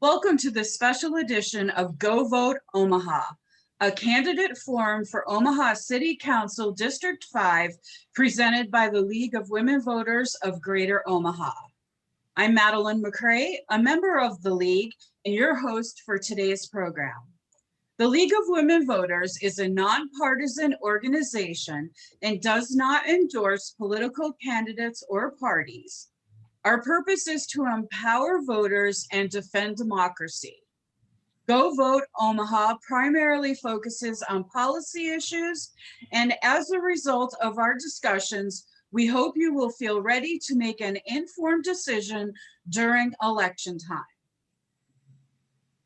Welcome to this special edition of Go Vote Omaha, a candidate forum for Omaha City Council District 5, presented by the League of Women Voters of Greater Omaha. I'm Madeline McCrae, a member of the League and your host for today's program. The League of Women Voters is a nonpartisan organization and does not endorse political candidates or parties. Our purpose is to empower voters and defend democracy. Go Vote Omaha primarily focuses on policy issues, and as a result of our discussions, we hope you will feel ready to make an informed decision during election time.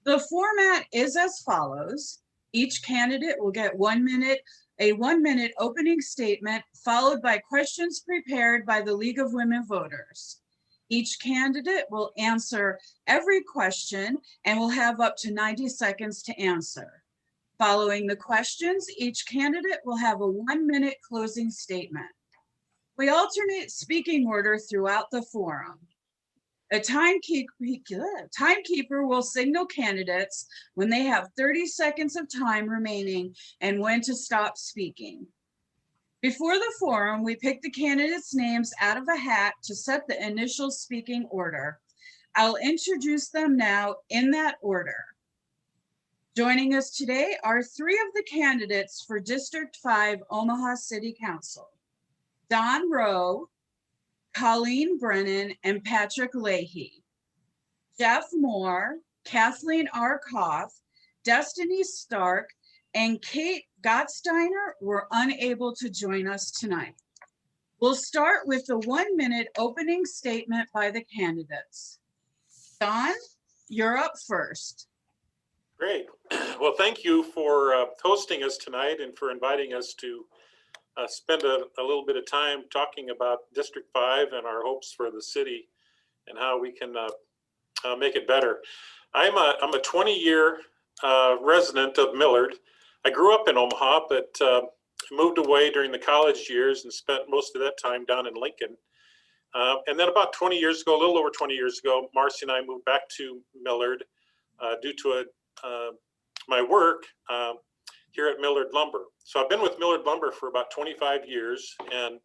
The format is as follows. Each candidate will get a 1 minute opening statement, followed by questions prepared by the League of Women Voters. Each candidate will answer every question and will have up to 90 seconds to answer. Following the questions, each candidate will have a 1 minute closing statement. We alternate speaking order throughout the forum. A timekeeper will signal candidates when they have 30 seconds of time remaining and when to stop speaking. Before the forum, we pick the candidates' names out of a hat to set the initial speaking order. I'll introduce them now in that order. Joining us today are three of the candidates for District 5 Omaha City Council: Don Rowe, Colleen Brennan, and Patrick Leahy. Jeff Moore, Kathleen R. Koth, Destiny Stark, and Kate Gottsteiner were unable to join us tonight. We'll start with the 1 minute opening statement by the candidates. Don, you're up first. Great. Well, thank you for hosting us tonight and for inviting us to spend a little bit of time talking about District 5 and our hopes for the city and how we can make it better. I'm a 20-year resident of Millard. I grew up in Omaha, but moved away during the college years and spent most of that time down in Lincoln. And then about 20 years ago, a little over 20 years ago, Marcy and I moved back to Millard due to my work here at Millard Lumber. So I've been with Millard Lumber for about 25 years and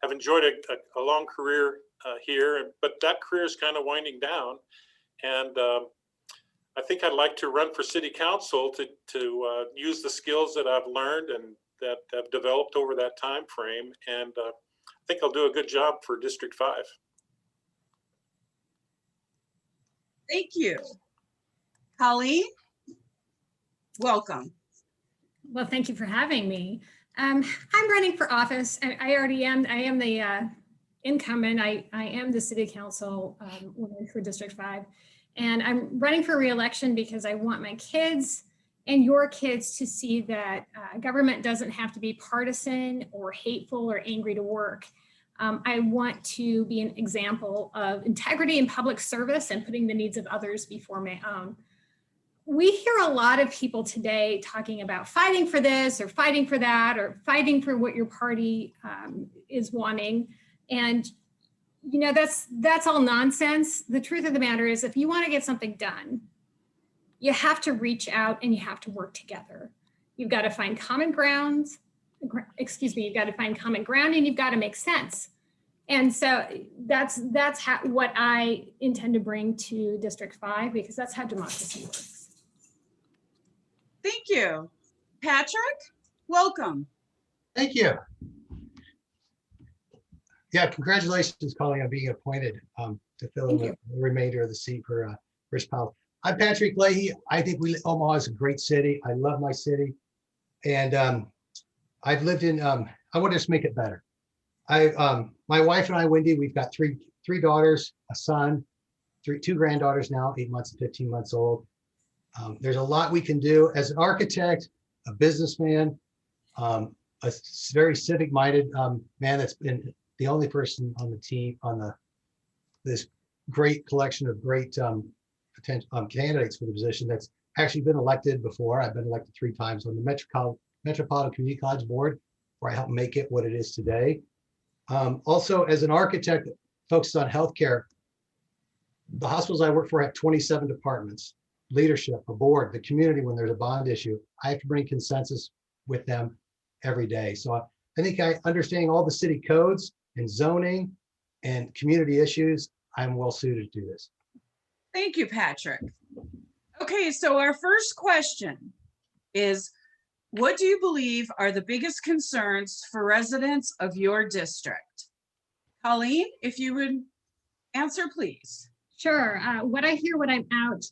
have enjoyed a long career here, but that career is kind of winding down. And I think I'd like to run for city council to use the skills that I've learned and that I've developed over that time frame. And I think I'll do a good job for District 5. Thank you. Colleen, welcome. Well, thank you for having me. I'm running for office. I already am. I am the incumbent. I am the city council woman for District 5. And I'm running for re-election because I want my kids and your kids to see that government doesn't have to be partisan or hateful or angry to work. I want to be an example of integrity and public service and putting the needs of others before my own. We hear a lot of people today talking about fighting for this or fighting for that or fighting for what your party is wanting. And you know, that's all nonsense. The truth of the matter is, if you want to get something done, you have to reach out and you have to work together. You've got to find common grounds. You've got to find common ground and you've got to make sense. And so that's what I intend to bring to District 5, because that's how democracy works. Thank you. Patrick, welcome. Thank you. Yeah, congratulations, Colleen, on being appointed to fill in the remainder of the seat for Rich Powell. I'm Patrick Leahy. I think Omaha is a great city. I love my city. And I've lived in, I want to just make it better. My wife and I, Wendy, we've got three daughters, a son, two granddaughters now, 8 months and 15 months old. There's a lot we can do as an architect, a businessman, a very civic-minded man that's been the only person on the team on this great collection of great potential candidates for the position that's actually been elected before. I've been elected 3 times on the Metropolitan Community College Board, where I helped make it what it is today. Also, as an architect focused on healthcare, The hospitals I work for have 27 departments, leadership, a board, the community. When there's a bond issue, I have to bring consensus with them every day. So I think understanding all the city codes and zoning and community issues, I'm well suited to do this. Thank you, Patrick. Okay, so our first question is, what do you believe are the biggest concerns for residents of your district? Colleen, if you would answer, please. Sure. What I hear when I'm out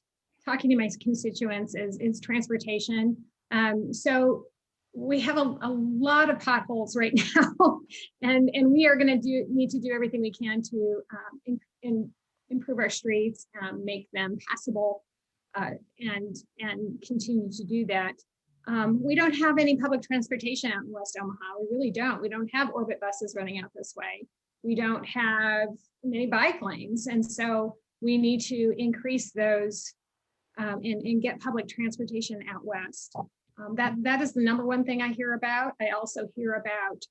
talking to my constituents is transportation. So we have a lot of potholes right now, and we are going to need to do everything we can to improve our streets, make them passable, and continue to do that. We don't have any public transportation out in West Omaha. We really don't. We don't have orbit buses running out this way. We don't have many bike lanes, and so we need to increase those and get public transportation out west. That is the number one thing I hear about. I also hear about,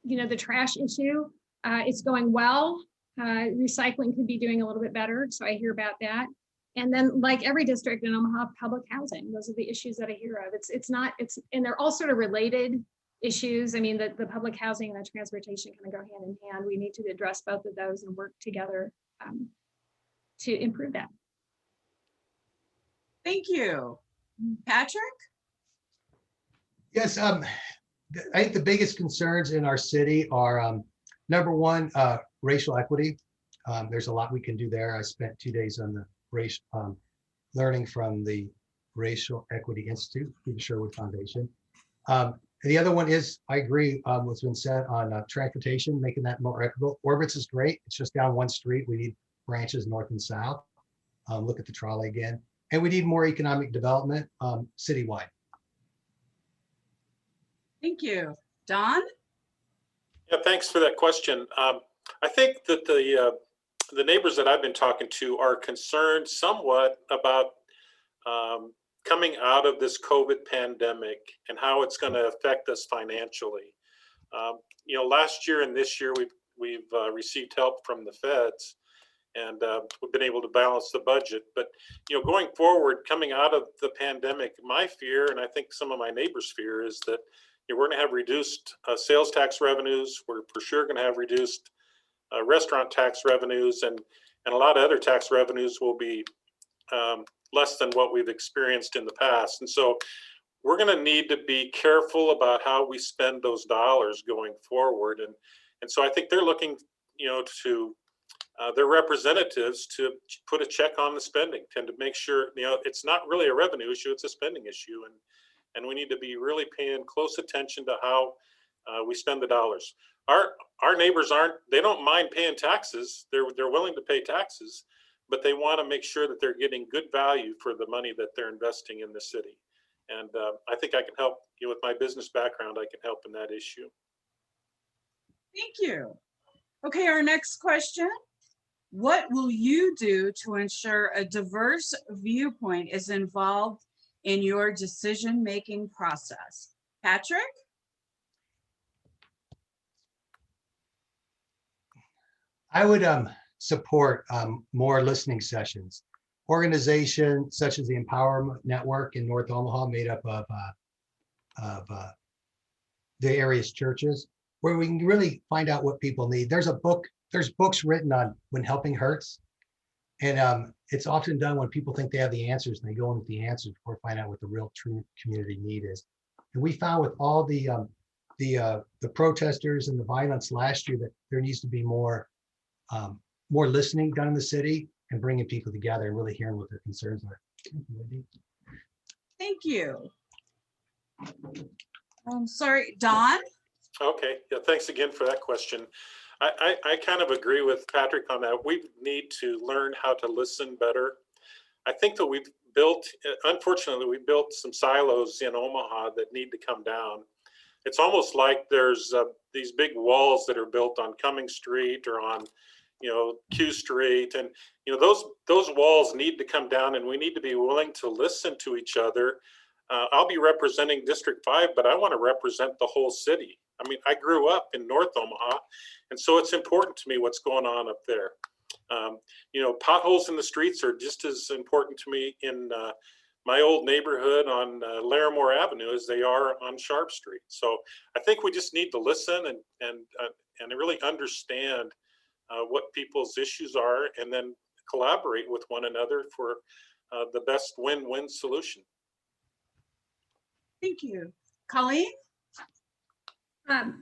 the trash issue. It's going well. Recycling could be doing a little bit better, so I hear about that. And then, like every district in Omaha, public housing. Those are the issues that I hear of. And they're all sort of related issues. I mean, the public housing and the transportation kind of go hand in hand. We need to address both of those and work together to improve that. Thank you. Patrick? Yes, I think the biggest concerns in our city are number one, racial equity. There's a lot we can do there. I spent 2 days on the race learning from the Racial Equity Institute through the Sherwood Foundation. The other one is, I agree with what's been said on transportation, making that more equitable. Orbits is great. It's just down one street. We need branches north and south. Look at the trolley again. And we need more economic development citywide. Thank you. Don? Yeah, thanks for that question. I think that the neighbors that I've been talking to are concerned somewhat about coming out of this COVID pandemic and how it's going to affect us financially. Last year and this year we've received help from the feds, and we've been able to balance the budget. But going forward, coming out of the pandemic, my fear, and I think some of my neighbors' fear, is that we're going to have reduced sales tax revenues. We're for sure going to have reduced restaurant tax revenues, and a lot of other tax revenues will be less than what we've experienced in the past. And so we're going to need to be careful about how we spend those dollars going forward. And so I think they're looking, to their representatives to put a check on the spending and to make sure, it's not really a revenue issue, it's a spending issue. And we need to be really paying close attention to how we spend the dollars. Our neighbors they don't mind paying taxes. They're willing to pay taxes, but they want to make sure that they're getting good value for the money that they're investing in the city. And I think I can help with my business background. I can help in that issue. Thank you. Okay, our next question. What will you do to ensure a diverse viewpoint is involved in your decision-making process? Patrick? I would support more listening sessions. Organizations such as the Empowerment Network in North Omaha, made up of the area's churches, where we can really find out what people need. There's books written on when helping hurts. And it's often done when people think they have the answers, and they go in with the answers before find out what the real true community need is. And we found with all the protesters and the violence last year that there needs to be more listening done in the city and bringing people together and really hearing what their concerns are. Thank you. Sorry, Don? Okay, yeah, thanks again for that question. I kind of agree with Patrick on that. We need to learn how to listen better. I think that unfortunately, we built some silos in Omaha that need to come down. It's almost like there's these big walls that are built on Cumming Street or on, Q Street. And, those walls need to come down, and we need to be willing to listen to each other. I'll be representing District 5, but I want to represent the whole city. I mean, I grew up in North Omaha, and so it's important to me what's going on up there. You know, potholes in the streets are just as important to me in my old neighborhood on Larimore Avenue as they are on Sharp Street. So I think we just need to listen and really understand what people's issues are, and then collaborate with one another for the best win-win solution. Thank you. Colleen?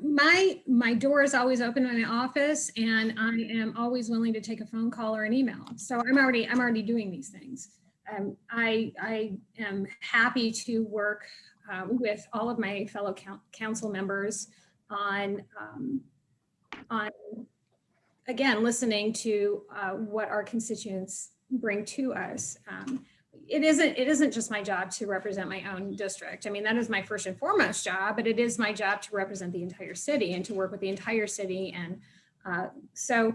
My door is always open in my office, and I am always willing to take a phone call or an email. So I'm already doing these things. I am happy to work with all of my fellow council members on again, listening to what our constituents bring to us. It isn't just my job to represent my own district. I mean, that is my first and foremost job, but it is my job to represent the entire city and to work with the entire city. And so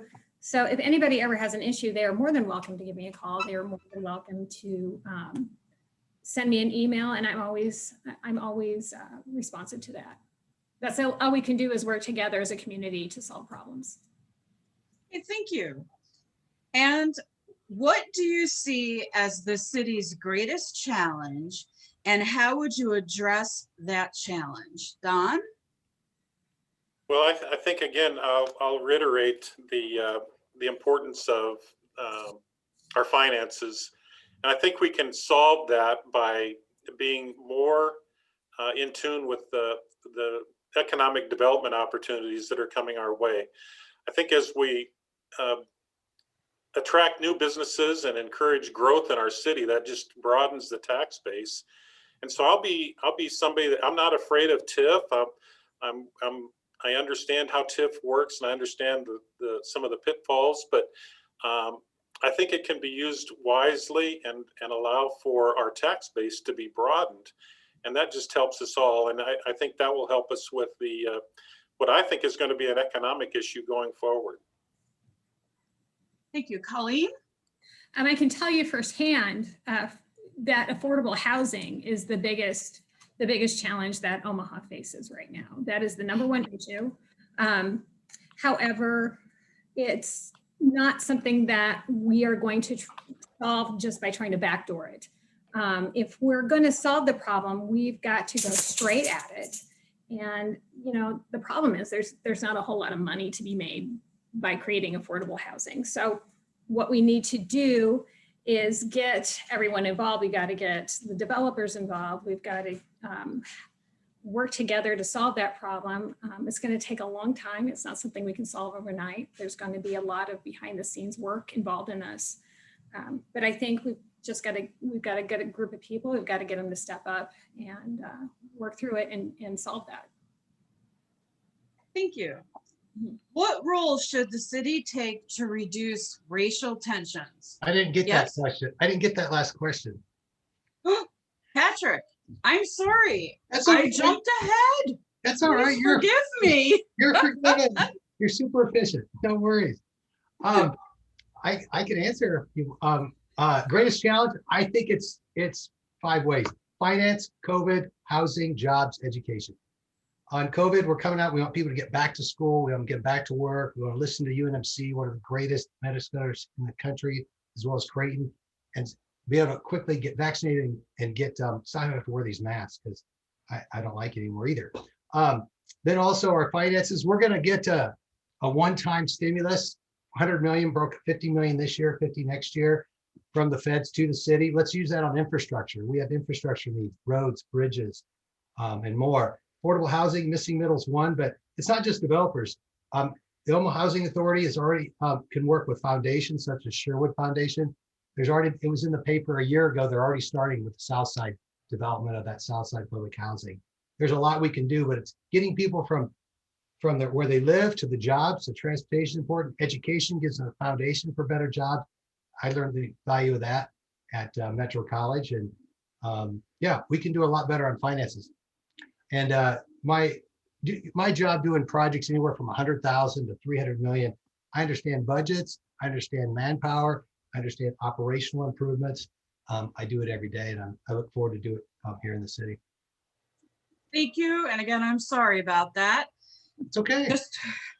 if anybody ever has an issue, they are more than welcome to give me a call. They are more than welcome to send me an email, and I'm always responsive to that. That's all we can do, is work together as a community to solve problems. Hey, thank you. And what do you see as the city's greatest challenge, and how would you address that challenge? Don? Well, I think, again, I'll reiterate the importance of our finances. And I think we can solve that by being more in tune with the economic development opportunities that are coming our way. I think as we attract new businesses and encourage growth in our city, that just broadens the tax base. And so I'll be somebody that I'm not afraid of TIF. I understand how TIF works, and I understand some of the pitfalls, but I think it can be used wisely and allow for our tax base to be broadened. And that just helps us all. And I think that will help us with what I think is going to be an economic issue going forward. Thank you. Colleen? I can tell you firsthand that affordable housing is the biggest challenge that Omaha faces right now. That is the #1 issue. However, it's not something that we are going to solve just by trying to backdoor it. If we're going to solve the problem, we've got to go straight at it. And the problem is there's not a whole lot of money to be made by creating affordable housing. So what we need to do is get everyone involved. We got to get the developers involved. We've got to work together to solve that problem. It's going to take a long time. It's not something we can solve overnight. There's going to be a lot of behind the scenes work involved in us. But I think we've got to get a group of people. We've got to get them to step up and work through it and solve that. Thank you. What role should the city take to reduce racial tensions? I didn't get that question. I didn't get that last question. Patrick, I'm sorry. That's okay. I jumped ahead. That's all right. Forgive me. You're forgiven. You're super efficient. No worries. I can answer you. Greatest challenge, I think it's 5 ways: finance, COVID, housing, jobs, education. On COVID, we're coming out. We want people to get back to school. We want to get back to work. We want to listen to UNMC, one of the greatest medicine centers in the country, as well as Creighton, and be able to quickly get vaccinated and get so I don't have to wear these masks because I don't like it anymore either. Then also our finances, we're going to get a one-time stimulus, 100 million, broke 50 million this year, 50 next year, from the feds to the city. Let's use that on infrastructure. We have infrastructure needs, roads, bridges, and more. Affordable housing, missing middle's one, but it's not just developers. The Omaha Housing Authority is already can work with foundations such as Sherwood Foundation. It was in the paper a year ago. They're already starting with the South Side development of that South Side public housing. There's a lot we can do, but it's getting people from where they live to the jobs. The transportation is important. Education gives them a foundation for better jobs. I learned the value of that at Metro College, and yeah, we can do a lot better on finances. And my job doing projects anywhere from 100,000 to 300 million. I understand budgets. I understand manpower. I understand operational improvements. I do it every day, and I look forward to do it here in the city. Thank you. And again, I'm sorry about that. It's okay. Just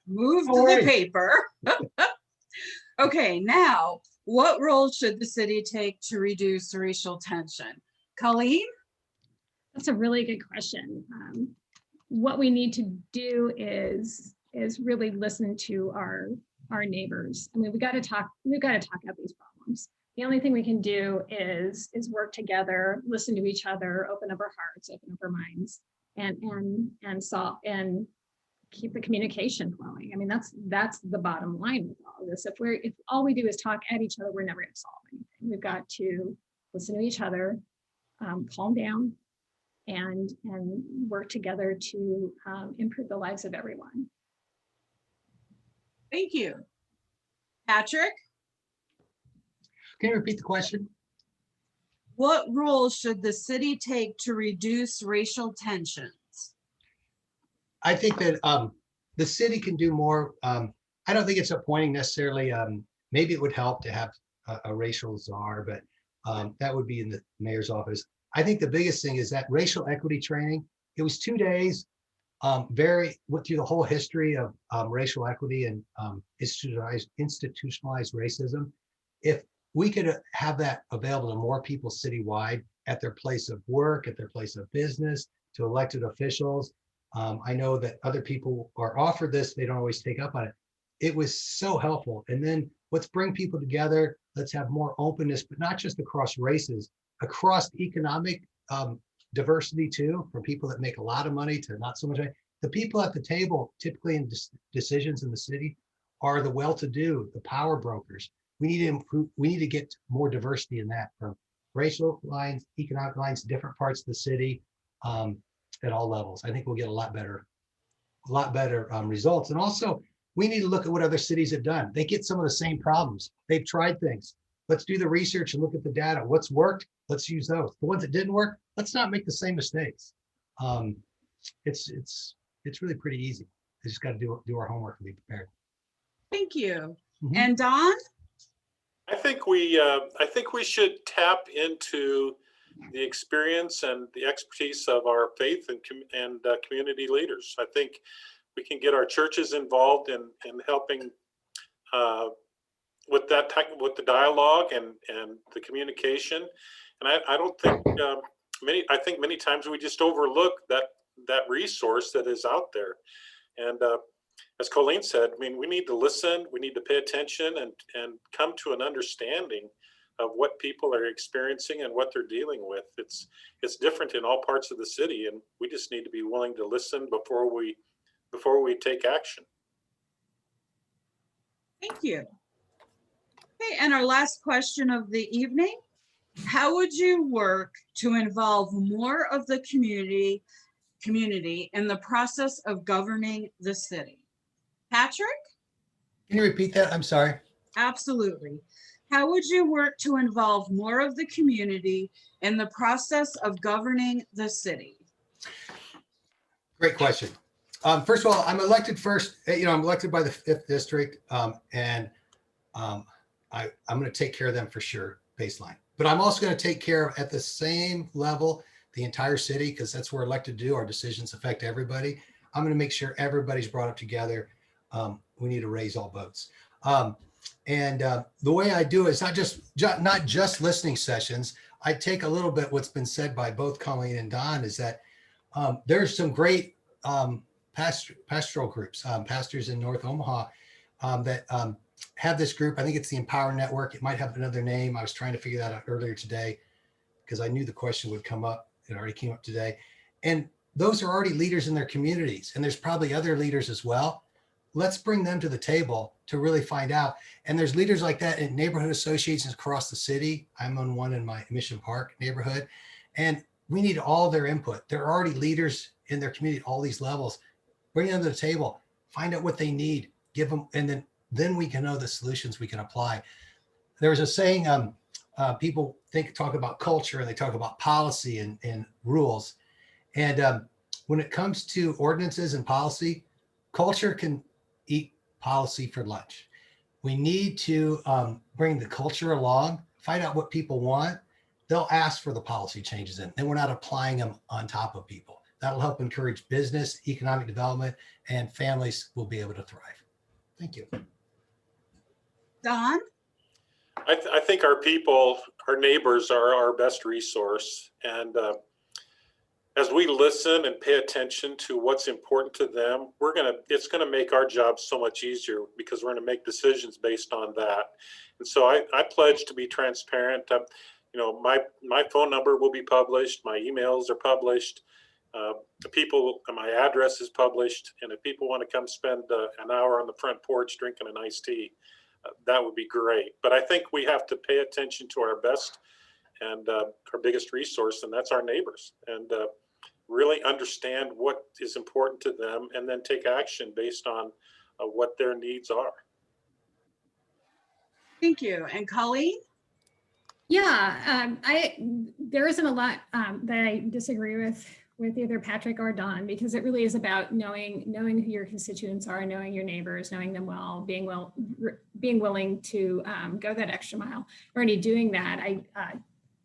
move Don't to worry. the paper. Okay, now, what role should the city take to reduce racial tension? Colleen? That's a really good question. What we need to do is really listen to our neighbors. I mean, we've got to talk about these problems. The only thing we can do is work together, listen to each other, open up our hearts, open up our minds, and solve and keep the communication flowing. I mean, that's the bottom line with all of this. If all we do is talk at each other, we're never going to solve anything. We've got to listen to each other, calm down, and work together to improve the lives of everyone. Thank you. Patrick? Can you repeat the question? What role should the city take to reduce racial tensions? I think that the city can do more. I don't think it's appointing necessarily. Maybe it would help to have a racial czar, but that would be in the mayor's office. I think the biggest thing is that racial equity training. It was 2 days, went through the whole history of racial equity and institutionalized racism. If we could have that available to more people citywide at their place of work, at their place of business, to elected officials. I know that other people are offered this, they don't always take up on it. It was so helpful. And then let's bring people together. Let's have more openness, but not just across races, across economic diversity too, from people that make a lot of money to not so much. The people at the table, typically in decisions in the city, are the well-to-do, the power brokers. We need to improve. We need to get more diversity in that, from racial lines, economic lines, different parts of the city, at all levels. I think we'll get a lot better results. And also, we need to look at what other cities have done. They get some of the same problems. They've tried things. Let's do the research and look at the data. What's worked? Let's use those. The ones that didn't work, let's not make the same mistakes. It's really pretty easy. We just got to do our homework and be prepared. Thank you. Mhm. And Don? I think we should tap into the experience and the expertise of our faith and community leaders. I think we can get our churches involved in helping with the dialogue and the communication. And I don't think I think many times we just overlook that resource that is out there. And as Colleen said, I mean, we need to listen, we need to pay attention and come to an understanding of what people are experiencing and what they're dealing with. It's different in all parts of the city, and we just need to be willing to listen before we take action. Thank you. Okay, and our last question of the evening. How would you work to involve more of the community in the process of governing the city? Patrick? Can you repeat that? I'm sorry. Absolutely. How would you work to involve more of the community in the process of governing the city? Great question. First of all, I'm elected first. I'm elected by the 5th district, and I'm going to take care of them for sure, baseline. But I'm also going to take care of, at the same level, the entire city, because that's what we're elected to do. Our decisions affect everybody. I'm going to make sure everybody's brought up together. We need to raise all boats. And the way I do it is not just listening sessions. I take a little bit what's been said by both Colleen and Don, is that there's some great pastoral groups, pastors in North Omaha that have this group. I think it's the Empower Network. It might have another name. I was trying to figure that out earlier today because I knew the question would come up. It already came up today. And those are already leaders in their communities. And there's probably other leaders as well. Let's bring them to the table to really find out. And there's leaders like that in neighborhood associations across the city. I'm on one in my Mission Park neighborhood. And we need all their input. There are already leaders in their community at all these levels. Bring them to the table, find out what they need, give them, and then we can know the solutions we can apply. There was a saying, people talk about culture and they talk about policy and rules. And when it comes to ordinances and policy, culture can eat policy for lunch. We need to bring the culture along, find out what people want. They'll ask for the policy changes in, and we're not applying them on top of people. That'll help encourage business, economic development, and families will be able to thrive. Thank you. Don? I think our people, our neighbors are our best resource. And as we listen and pay attention to what's important to them, it's gonna make our job so much easier because we're gonna make decisions based on that. And so I pledge to be transparent. You know, my phone number will be published, my emails are published, my address is published, and if people want to come spend an hour on the front porch drinking an iced tea, that would be great. But I think we have to pay attention to our best and our biggest resource, and that's our neighbors, and really understand what is important to them and then take action based on what their needs are. Thank you. And Colleen? Yeah, there isn't a lot that I disagree with either Patrick or Don, because it really is about knowing who your constituents are, knowing your neighbors, knowing them well, being willing to go that extra mile. Already doing that.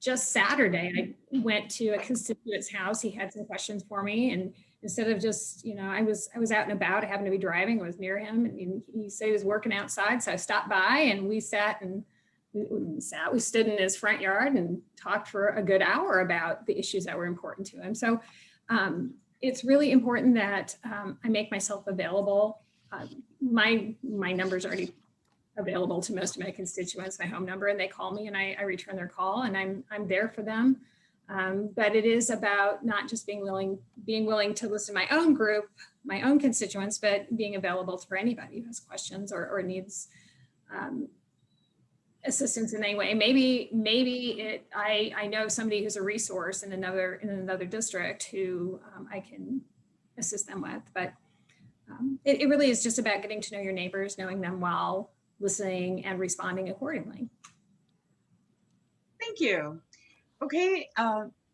Just Saturday, I went to a constituent's house. He had some questions for me, and instead of just, you know, I was out and about. I happened to be driving. I was near him, and he said he was working outside, so I stopped by and we sat and we stood in his front yard and talked for a good hour about the issues that were important to him. So it's really important that I make myself available. My number's already available to most of my constituents, my home number, and they call me and I return their call, and I'm there for them. But it is about not just being willing to listen to my own group, my own constituents, but being available for anybody who has questions or needs assistance in any way. Maybe I know somebody who's a resource in another district who I can assist them with. But it really is just about getting to know your neighbors, knowing them well, listening and responding accordingly. Thank you. Okay,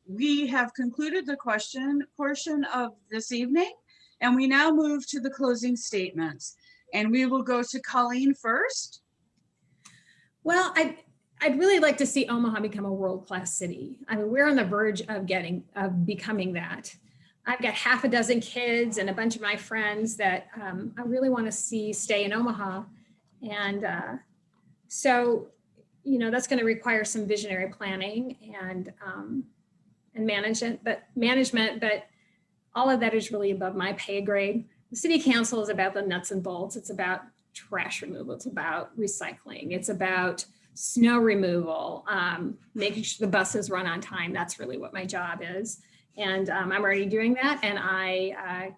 we have concluded the question portion of this evening, and we now move to the closing statements. And we will go to Colleen first. Well, I'd really like to see Omaha become a world-class city. I mean, we're on the verge of becoming that. I've got half a dozen kids and a bunch of my friends that I really want to see stay in Omaha. And so, you know, that's going to require some visionary planning and management, but all of that is really above my pay grade. The city council is about the nuts and bolts. It's about trash removal. It's about recycling. It's about snow removal, making sure the buses run on time. That's really what my job is. And I'm already doing that. And I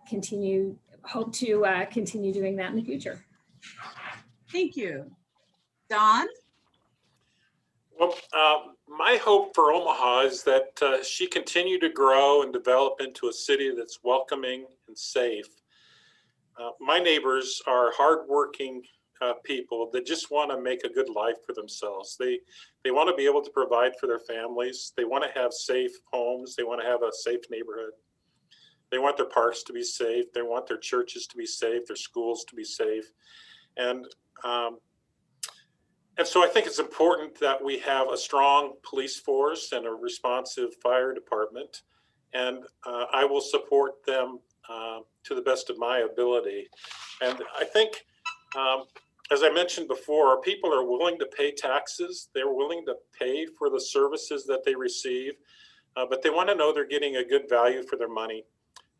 hope to continue doing that in the future. Thank you. Don? Well, my hope for Omaha is that she continue to grow and develop into a city that's welcoming and safe. My neighbors are hardworking people that just want to make a good life for themselves. They want to be able to provide for their families. They want to have safe homes. They want to have a safe neighborhood. They want their parks to be safe. They want their churches to be safe, their schools to be safe. And so I think it's important that we have a strong police force and a responsive fire department. And I will support them to the best of my ability. And I think, as I mentioned before, people are willing to pay taxes. They're willing to pay for the services that they receive, but they want to know they're getting a good value for their money.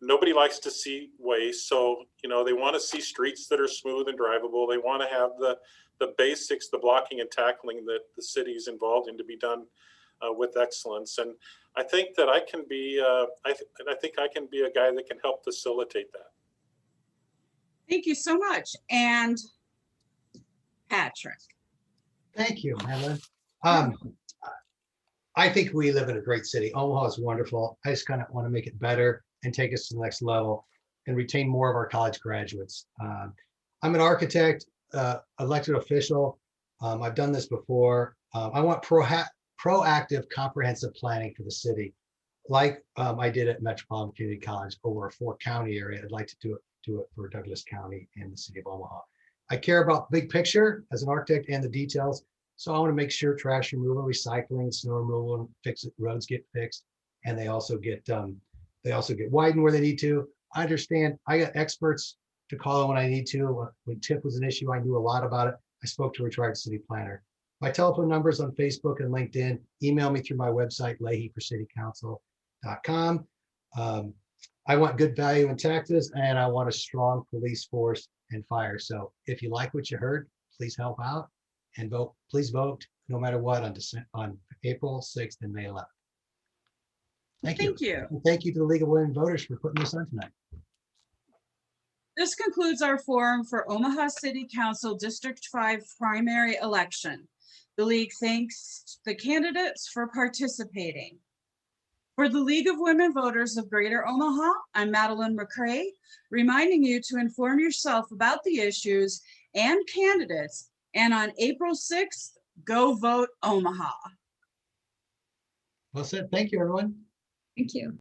Nobody likes to see waste. So, you know, they want to see streets that are smooth and drivable. They want to have the basics, the blocking and tackling that the city is involved in to be done with excellence. And I think that I can be, I think I can be a guy that can help facilitate that. Thank you so much. And Patrick. Thank you, Madeline. I think we live in a great city. Omaha is wonderful. I just kind of want to make it better and take us to the next level and retain more of our college graduates. I'm an architect, elected official. I've done this before. I want proactive, comprehensive planning for the city, like I did at Metropolitan Community College over a 4-county area. I'd like to do it for Douglas County and the city of Omaha. I care about big picture as an architect and the details. So I want to make sure trash removal, recycling, snow removal, and roads get fixed. And they also get the They also get widened where they need to. I understand. I got experts to call on when I need to. When TIP was an issue, I knew a lot about it. I spoke to a retired city planner. My telephone numbers on Facebook and LinkedIn. Email me through my website, leahyforcitycouncil.com. I want good value in taxes, and I want a strong police force and fire. So if you like what you heard, please help out and vote. Please vote no matter what on April 6th and May 11th. Thank you. Thank you. And thank you to the League of Women Voters for putting this on tonight. This concludes our forum for Omaha City Council District 5 primary election. The League thanks the candidates for participating. For the League of Women Voters of Greater Omaha, I'm Madeline McCrae, reminding you to inform yourself about the issues and candidates, and on April 6th, go vote Omaha. Well said. Thank you, everyone. Thank you.